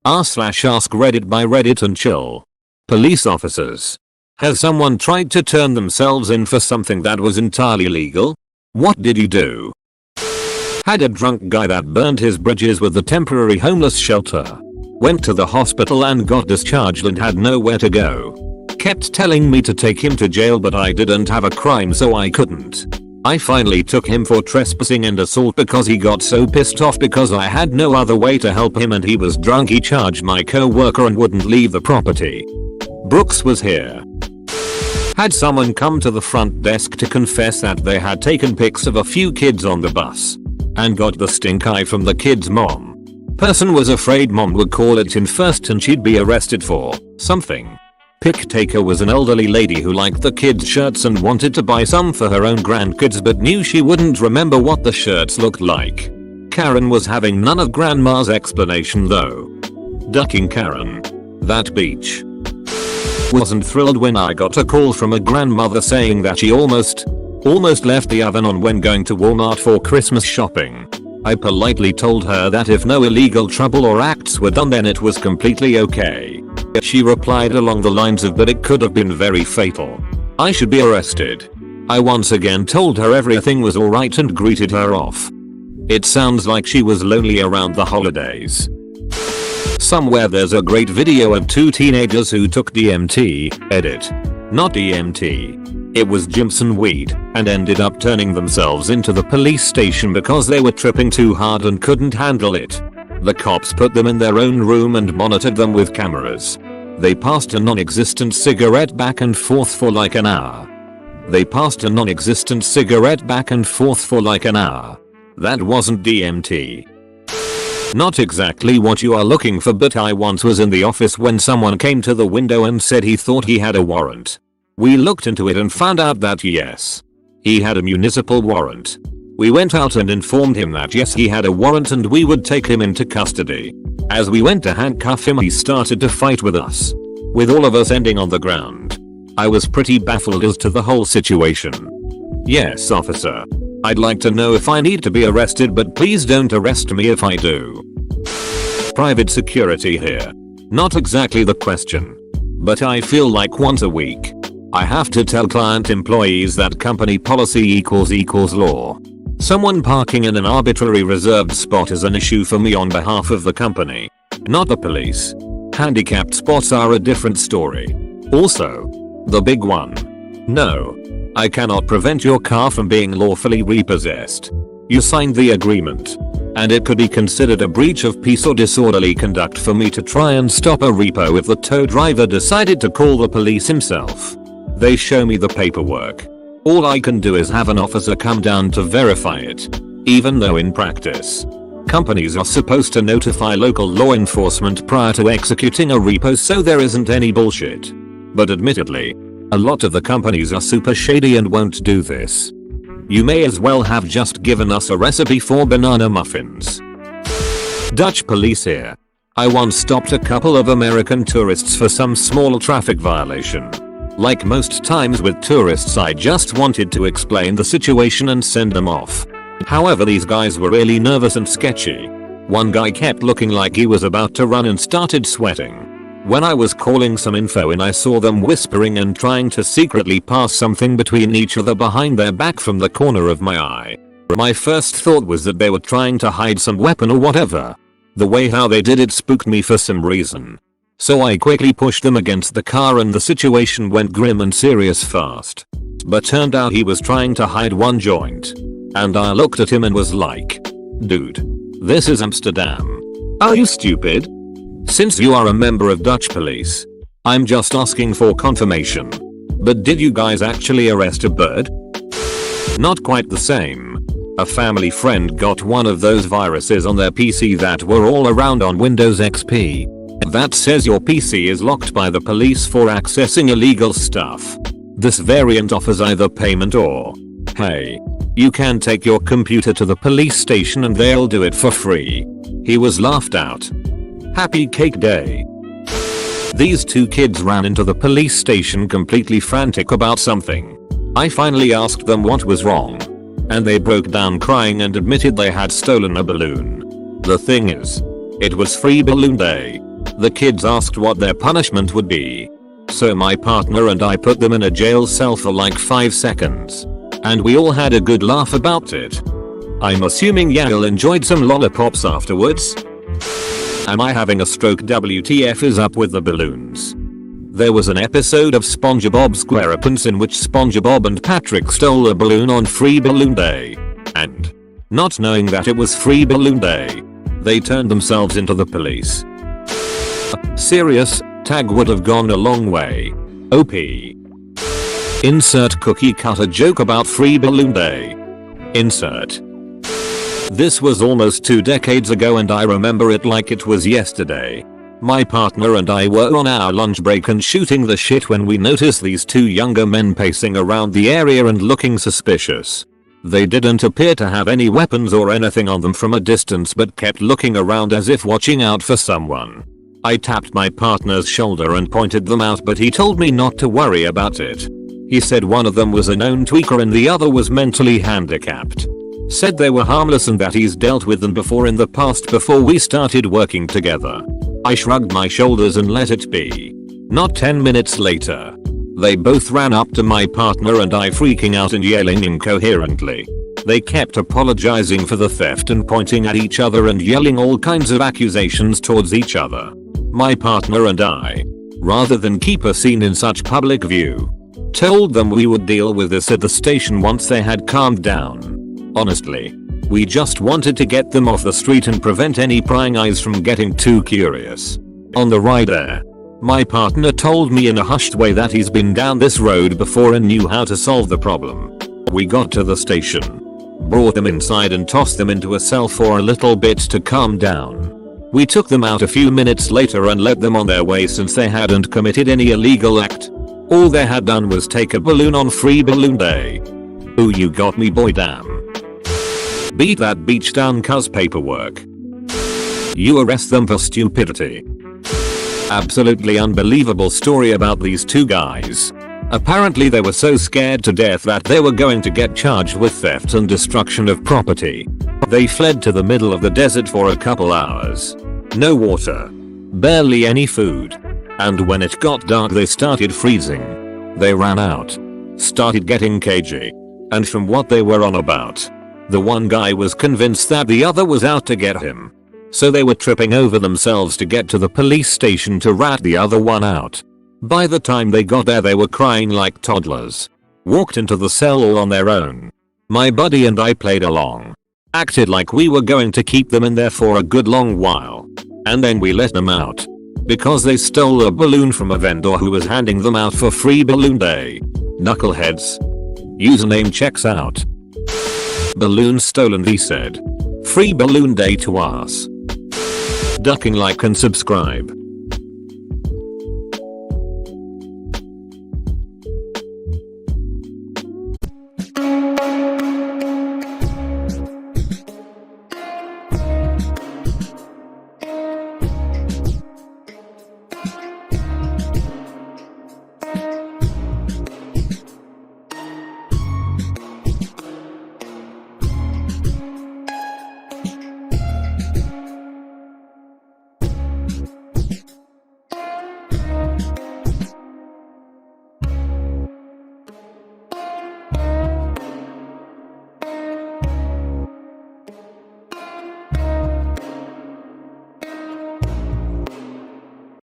r/Askreddit by Reddit and chill. Police officers. Has someone tried to turn themselves in for something that was entirely legal? What did you do? Had a drunk guy that burned his bridges with the temporary homeless shelter. Went to the hospital and got discharged and had nowhere to go. Kept telling me to take him to jail, but I didn't have a crime, so I couldn't. I finally took him for trespassing and assault because he got so pissed off because I had no other way to help him and he was drunk. He charged my co-worker and wouldn't leave the property. Brooks was here. Had someone come to the front desk to confess that they had taken pics of a few kids on the bus and got the stink eye from the kid's mom. Person was afraid mom would call it in first and she'd be arrested for something. Pic taker was an elderly lady who liked the kids' shirts and wanted to buy some for her own grandkids but knew she wouldn't remember what the shirts looked like. Karen was having none of grandma's explanation though. Ducking Karen. That beach. Wasn't thrilled when I got a call from a grandmother saying that she almost left the oven on when going to Walmart for Christmas shopping. I politely told her that if no illegal trouble or acts were done then it was completely okay. She replied along the lines of, but it could have been very fatal. I should be arrested. I once again told her everything was alright and greeted her off. It sounds like she was lonely around the holidays. Somewhere there's a great video of two teenagers who took DMT, edit. Not DMT. It was Jimson weed, and ended up turning themselves into the police station because they were tripping too hard and couldn't handle it. The cops put them in their own room and monitored them with cameras. They passed a non-existent cigarette back and forth for like an hour. That wasn't DMT. Not exactly what you are looking for, but I once was in the office when someone came to the window and said he thought he had a warrant. We looked into it and found out that yes, he had a municipal warrant. We went out and informed him that yes, he had a warrant and we would take him into custody. As we went to handcuff him, he started to fight with us, with all of us ending on the ground. I was pretty baffled as to the whole situation. Yes, officer. I'd like to know if I need to be arrested, but please don't arrest me if I do. Private security here. Not exactly the question, but I feel like once a week I have to tell client employees that company policy equals law. Someone parking in an arbitrary reserved spot is an issue for me on behalf of the company, not the police. Handicapped spots are a different story. Also, the big one. No, I cannot prevent your car from being lawfully repossessed. You signed the agreement, and it could be considered a breach of peace or disorderly conduct for me to try and stop a repo if the tow driver decided to call the police himself. They show me the paperwork. All I can do is have an officer come down to verify it, even though in practice, companies are supposed to notify local law enforcement prior to executing a repo so there isn't any bullshit. But admittedly, a lot of the companies are super shady and won't do this. You may as well have just given us a recipe for banana muffins. Dutch police here. I once stopped a couple of American tourists for some small traffic violation. Like most times with tourists, I just wanted to explain the situation and send them off. However, these guys were really nervous and sketchy. One guy kept looking like he was about to run and started sweating. When I was calling some info in, I saw them whispering and trying to secretly pass something between each other behind their back from the corner of my eye. My first thought was that they were trying to hide some weapon or whatever. The way how they did it spooked me for some reason. So I quickly pushed them against the car and the situation went grim and serious fast. But turned out he was trying to hide one joint. And I looked at him and was like, dude, this is Amsterdam. Are you stupid? Since you are a member of Dutch police, I'm just asking for confirmation. But did you guys actually arrest a bird? Not quite the same. A family friend got one of those viruses on their PC that were all around on Windows XP. That says your PC is locked by the police for accessing illegal stuff. This variant offers either payment or, hey, you can take your computer to the police station and they'll do it for free. He was laughed out. Happy Cake Day. These two kids ran into the police station completely frantic about something. I finally asked them what was wrong, and they broke down crying and admitted they had stolen a balloon. The thing is, it was free balloon day. The kids asked what their punishment would be. So my partner and I put them in a jail cell for like 5 seconds. And we all had a good laugh about it. I'm assuming Yael enjoyed some lollipops afterwards. Am I having a stroke? WTF is up with the balloons? There was an episode of SpongeBob SquarePants in which SpongeBob and Patrick stole a balloon on Free Balloon Day. And, not knowing that it was Free Balloon Day, they turned themselves into the police. Serious, tag would have gone a long way. OP. Insert cookie cutter joke about Free Balloon Day. Insert. This was almost 2 decades ago and I remember it like it was yesterday. My partner and I were on our lunch break and shooting the shit when we noticed these 2 younger men pacing around the area and looking suspicious. They didn't appear to have any weapons or anything on them from a distance but kept looking around as if watching out for someone. I tapped my partner's shoulder and pointed them out but he told me not to worry about it. He said one of them was a known tweaker and the other was mentally handicapped. Said they were harmless and that he's dealt with them before in the past before we started working together. I shrugged my shoulders and let it be. Not 10 minutes later, they both ran up to my partner and I freaking out and yelling incoherently. They kept apologizing for the theft and pointing at each other and yelling all kinds of accusations towards each other. My partner and I, rather than keep a scene in such public view, told them we would deal with this at the station once they had calmed down. Honestly, we just wanted to get them off the street and prevent any prying eyes from getting too curious. On the ride there, my partner told me in a hushed way that he's been down this road before and knew how to solve the problem. We got to the station, brought them inside and tossed them into a cell for a little bit to calm down. We took them out a few minutes later and let them on their way since they hadn't committed any illegal act. All they had done was take a balloon on Free Balloon Day. Ooh, you got me boy, damn. Beat that beach down cuz paperwork. You arrest them for stupidity. Absolutely unbelievable story about these 2 guys. Apparently they were so scared to death that they were going to get charged with theft and destruction of property. They fled to the middle of the desert for a couple hours. No water. Barely any food. And when it got dark they started freezing. They ran out. Started getting cagey. And from what they were on about, the one guy was convinced that the other was out to get him. So they were tripping over themselves to get to the police station to rat the other one out. By the time they got there they were crying like toddlers. Walked into the cell all on their own. My buddy and I played along. Acted like we were going to keep them in there for a good long while. And then we let them out. Because they stole a balloon from a vendor who was handing them out for Free Balloon Day. Knuckleheads. Username checks out. Balloon stolen, he said. Free Balloon Day to us. Ducking, like and subscribe.